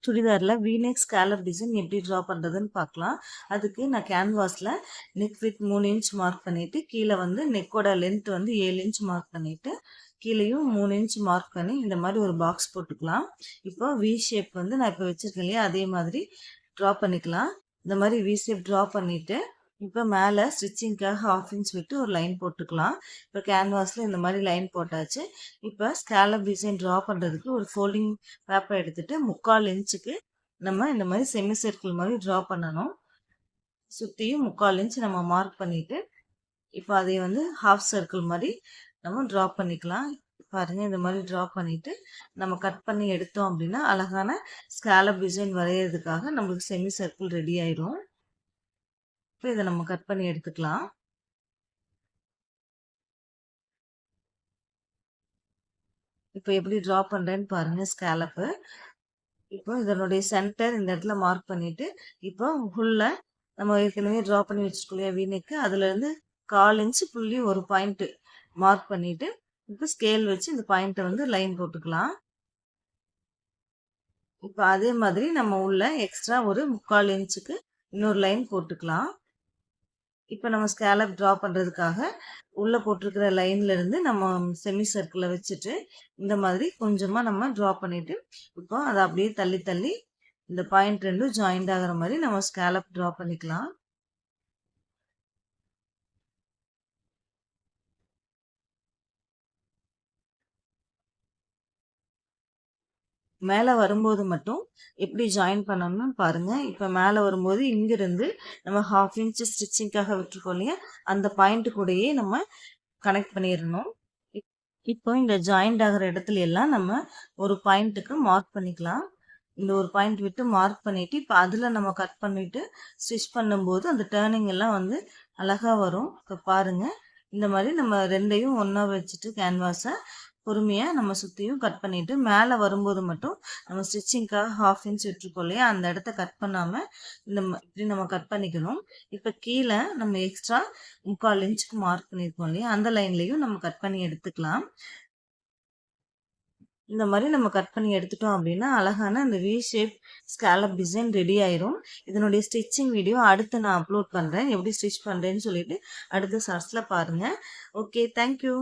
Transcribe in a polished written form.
சுடிதாரில் V-neck scallop design எப்படி draw பண்ணுறதுன்னு பார்க்கலாம். அதுக்கு நான் கேன்வாஸில் நெக் வித் 3 இன்ச் மார்க் பண்ணிவிட்டு கீழே வந்து நெக்கோட லென்த் வந்து 7 இன்ச் மார்க் பண்ணிவிட்டு கீழேயும் 3 இன்ச் மார்க் பண்ணி இந்த மாதிரி ஒரு பாக்ஸ் போட்டுக்கலாம். இப்போ வி ஷேப் வந்து நான் இப்போ வச்சுருக்கேன் இல்லையா, அதே மாதிரி ட்ரா பண்ணிக்கலாம். இந்த மாதிரி வி ஷேப் ட்ரா பண்ணிவிட்டு இப்போ மேலே ஸ்டிச்சிங்க்காக 1/2 இன்ச் விட்டு ஒரு லைன் போட்டுக்கலாம். இப்போ கேன்வாஸில் இந்த மாதிரி லைன் போட்டாச்சு. இப்போ ஸ்கேலப் டிசைன் ட்ரா பண்ணுறதுக்கு ஒரு ஃபோல்டிங் பேப்பர் எடுத்துகிட்டு 3/4 இன்ச்சுக்கு நம்ம இந்த மாதிரி செமி சர்க்கிள் மாதிரி ட்ரா பண்ணணும். சுற்றியும் 3/4 இன்ச் நம்ம மார்க் பண்ணிவிட்டு இப்போ அதை வந்து ஹாஃப் சர்க்கிள் மாதிரி நம்ம ட்ரா பண்ணிக்கலாம். பாருங்கள், இந்த மாதிரி ட்ரா பண்ணிவிட்டு நம்ம கட் பண்ணி எடுத்தோம் அப்படின்னா அழகான ஸ்கேலப் டிசைன் வரைகிறதுக்காக நம்மளுக்கு செமி சர்க்கிள் ரெடி ஆயிடும். இப்போ இதை நம்ம கட் பண்ணி எடுத்துக்கலாம். இப்போ எப்படி ட்ரா பண்ணுறேன்னு பாருங்கள் ஸ்கேலப்பு. இப்போ இதனுடைய சென்டர் இந்த இடத்துல மார்க் பண்ணிவிட்டு இப்போ உள்ள நம்ம ஏற்கனவே ட்ரா பண்ணி வச்சுக்கலையா வீநெக்கு, அதுலேருந்து 1/4 இன்ச்சு புள்ளி ஒரு பாயிண்ட்டு மார்க் பண்ணிவிட்டு இப்போ ஸ்கேல் வச்சு இந்த பாயிண்ட்டை வந்து லைன் போட்டுக்கலாம். இப்போ அதே மாதிரி நம்ம உள்ள எக்ஸ்ட்ரா ஒரு 3/4 இன்ச்சுக்கு இன்னொரு லைன் போட்டுக்கலாம். இப்போ நம்ம ஸ்கேலப் ட்ரா பண்ணுறதுக்காக உள்ளே போட்டிருக்கிற லைன்லேருந்து நம்ம செமி சர்க்கிளை வச்சுட்டு இந்த மாதிரி கொஞ்சமாக நம்ம ட்ரா பண்ணிவிட்டு இப்போ அதை அப்படியே தள்ளி தள்ளி இந்த பாயிண்ட் ரெண்டும் ஜாயிண்ட் ஆகிற மாதிரி நம்ம ஸ்கேலப் ட்ரா பண்ணிக்கலாம். மேலே வரும்போது மட்டும் எப்படி ஜாயின் பண்ணணும்னு பாருங்கள். இப்போ மேலே வரும்போது இங்கிருந்து நம்ம 1/2 இன்ச் ஸ்டிச்சிங்காக விட்டுருக்கோம் இல்லையா, அந்த பாயிண்ட் கூடயே நம்ம கனெக்ட் பண்ணிடணும். இப்போ இந்த ஜாயிண்ட் ஆகிற இடத்துல எல்லாம் நம்ம ஒரு பாயிண்ட்டுக்கு மார்க் பண்ணிக்கலாம். இந்த ஒரு பாயிண்ட் விட்டு மார்க் பண்ணிவிட்டு இப்போ அதில் நம்ம கட் பண்ணிவிட்டு ஸ்டிச் பண்ணும்போது அந்த டேர்னிங் எல்லாம் வந்து அழகாக வரும். இப்போ பாருங்கள், இந்த மாதிரி நம்ம ரெண்டையும் ஒன்றா வச்சுட்டு கேன்வாஸை பொறுமையாக நம்ம சுற்றியும் கட் பண்ணிவிட்டு மேலே வரும்போது மட்டும் நம்ம ஸ்டிச்சிங்காக 1/2 இன்ச் விட்டுருக்கோம் இல்லையா, அந்த இடத்த கட் பண்ணாமல் இப்படி நம்ம கட் பண்ணிக்கணும். இப்போ கீழே நம்ம எக்ஸ்ட்ரா 3/4 இன்ச்சுக்கு மார்க் பண்ணியிருக்கோம் இல்லையா, அந்த லைன்லேயும் நம்ம கட் பண்ணி எடுத்துக்கலாம். இந்த மாதிரி நம்ம கட் பண்ணி எடுத்துட்டோம் அப்படின்னா அழகான இந்த we shape scallop design ready ஆயிரும். இதனுடைய ஸ்டிச்சிங் வீடியோ அடுத்து நான் அப்லோட் பண்ணுறேன். எப்படி ஸ்டிச் பண்ணுறேன்னு சொல்லிட்டு அடுத்த ஷார்ட்ஸில் பாருங்கள். Okay, thank you.